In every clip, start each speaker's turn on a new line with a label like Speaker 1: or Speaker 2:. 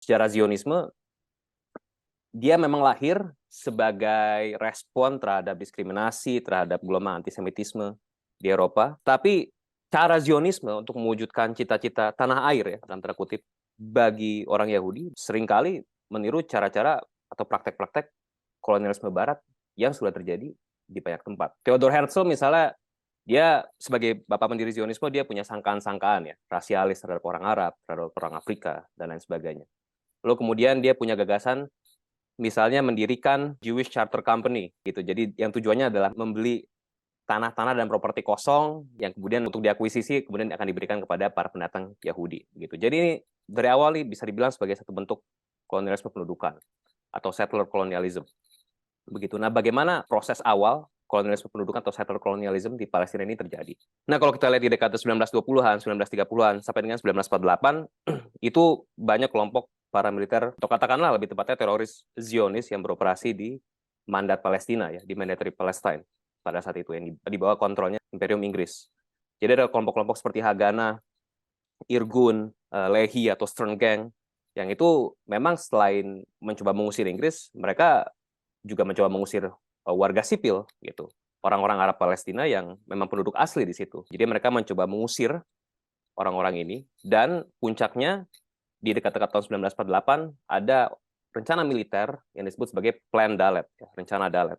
Speaker 1: Sejarah Zionisme, dia memang lahir sebagai respon terhadap diskriminasi, terhadap gelombang antisemitisme di Eropa. Tapi cara Zionisme untuk mewujudkan cita-cita tanah air, ya, dalam tanda kutip, bagi orang Yahudi, seringkali meniru cara-cara atau praktek-praktek kolonialisme Barat yang sudah terjadi di banyak tempat. Theodor Herzl misalnya, dia sebagai bapak pendiri Zionisme, dia punya sangkaan-sangkaan ya, rasialis terhadap orang Arab, terhadap orang Afrika, dan lain sebagainya. Lalu kemudian dia punya gagasan misalnya mendirikan Jewish Charter Company gitu. Jadi yang tujuannya adalah membeli tanah-tanah dan properti kosong yang kemudian untuk diakuisisi kemudian akan diberikan kepada para pendatang Yahudi gitu. Jadi ini dari awal nih bisa dibilang sebagai satu bentuk kolonialisme pendudukan atau settler colonialism. Begitu. Nah, bagaimana proses awal kolonialisme pendudukan atau settler colonialism di Palestina ini terjadi? Nah, kalau kita lihat di dekade 1920-an, 1930-an sampai dengan 1948 itu banyak kelompok paramiliter atau katakanlah lebih tepatnya teroris Zionis yang beroperasi di mandat Palestina ya, di Mandatory Palestine pada saat itu yang di bawah kontrolnya Imperium Inggris. Jadi ada kelompok-kelompok seperti Haganah, Irgun, Lehi atau Stern Gang yang itu memang selain mencoba mengusir Inggris, mereka juga mencoba mengusir warga sipil gitu. Orang-orang Arab Palestina yang memang penduduk asli di situ. Jadi mereka mencoba mengusir orang-orang ini dan puncaknya di dekat-dekat tahun 1948 ada rencana militer yang disebut sebagai Plan Dalet, ya, rencana Dalet.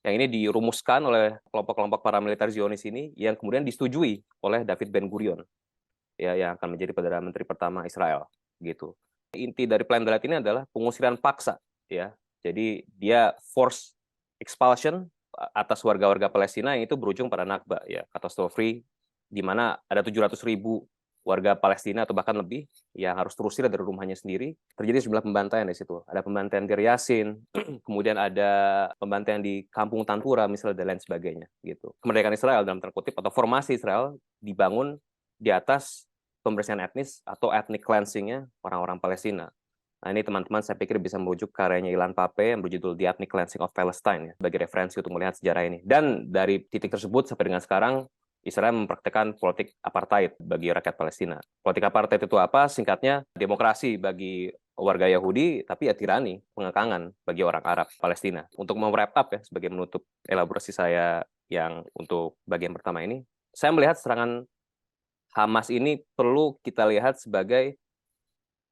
Speaker 1: Yang ini dirumuskan oleh kelompok-kelompok paramiliter Zionis ini yang kemudian disetujui oleh David Ben-Gurion, ya, yang akan menjadi Perdana Menteri pertama Israel, gitu. Inti dari Plan Dalet ini adalah pengusiran paksa, ya. Jadi dia force expulsion atas warga-warga Palestina yang itu berujung pada Nakba, ya, katastrofi di mana ada 700.000 warga Palestina atau bahkan lebih yang harus terusir dari rumahnya sendiri. Terjadi sejumlah pembantaian di situ. Ada pembantaian di Yasin, kemudian ada pembantaian di Kampung Tantura misalnya dan lain sebagainya gitu. Kemerdekaan Israel dalam tanda kutip atau formasi Israel dibangun di atas pembersihan etnis atau ethnic cleansing-nya orang-orang Palestina. Nah, ini teman-teman saya pikir bisa merujuk karyanya Ilan Pappe yang berjudul The Ethnic Cleansing of Palestine ya, sebagai referensi untuk melihat sejarah ini. Dan dari titik tersebut sampai dengan sekarang Israel mempraktikkan politik apartheid bagi rakyat Palestina. Politik apartheid itu apa? Singkatnya, demokrasi bagi warga Yahudi, tapi ya tirani, pengekangan bagi orang Arab Palestina. Untuk mewrap up ya, sebagai menutup elaborasi saya yang untuk bagian pertama ini, saya melihat serangan Hamas ini perlu kita lihat sebagai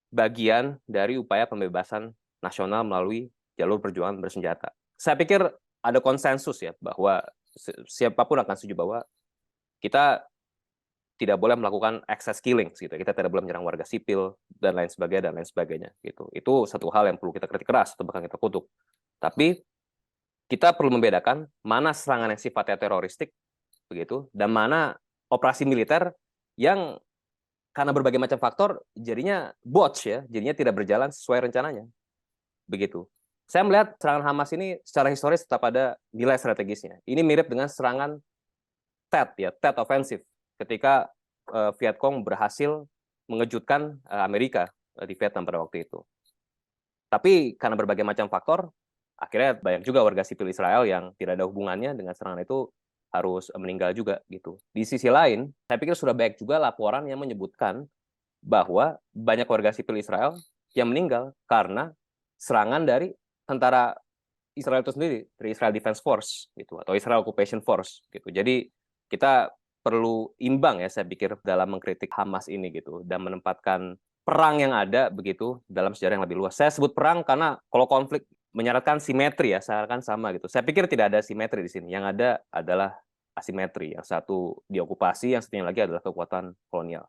Speaker 1: bagian dari upaya pembebasan nasional melalui jalur perjuangan bersenjata. Saya pikir ada konsensus ya, bahwa siapapun akan setuju bahwa kita tidak boleh melakukan excess killing gitu. Kita tidak boleh menyerang warga sipil dan lain sebagainya gitu. Itu satu hal yang perlu kita kritik keras atau bahkan kita kutuk. Tapi kita perlu membedakan mana serangan yang sifatnya teroristik begitu dan mana operasi militer yang karena berbagai macam faktor jadinya botch ya, jadinya tidak berjalan sesuai rencananya. Begitu. Saya melihat serangan Hamas ini secara historis tetap ada nilai strategisnya. Ini mirip dengan serangan Tet ya, Tet Offensive ketika Vietcong berhasil mengejutkan Amerika di Vietnam pada waktu itu. Tapi karena berbagai macam faktor, akhirnya banyak juga warga sipil Israel yang tidak ada hubungannya dengan serangan itu harus meninggal juga gitu. Di sisi lain, saya pikir sudah banyak juga laporan yang menyebutkan bahwa banyak warga sipil Israel yang meninggal karena serangan dari tentara Israel itu sendiri, dari Israel Defense Force gitu atau Israel Occupation Force gitu. Jadi kita perlu imbang ya saya pikir dalam mengkritik Hamas ini gitu dan menempatkan perang yang ada begitu dalam sejarah yang lebih luas. Saya sebut perang karena kalau konflik menyarankan simetri ya, seakan sama gitu. Saya pikir tidak ada simetri di sini. Yang ada adalah asimetri. Yang satu diokupasi, yang satunya lagi adalah kekuatan kolonial.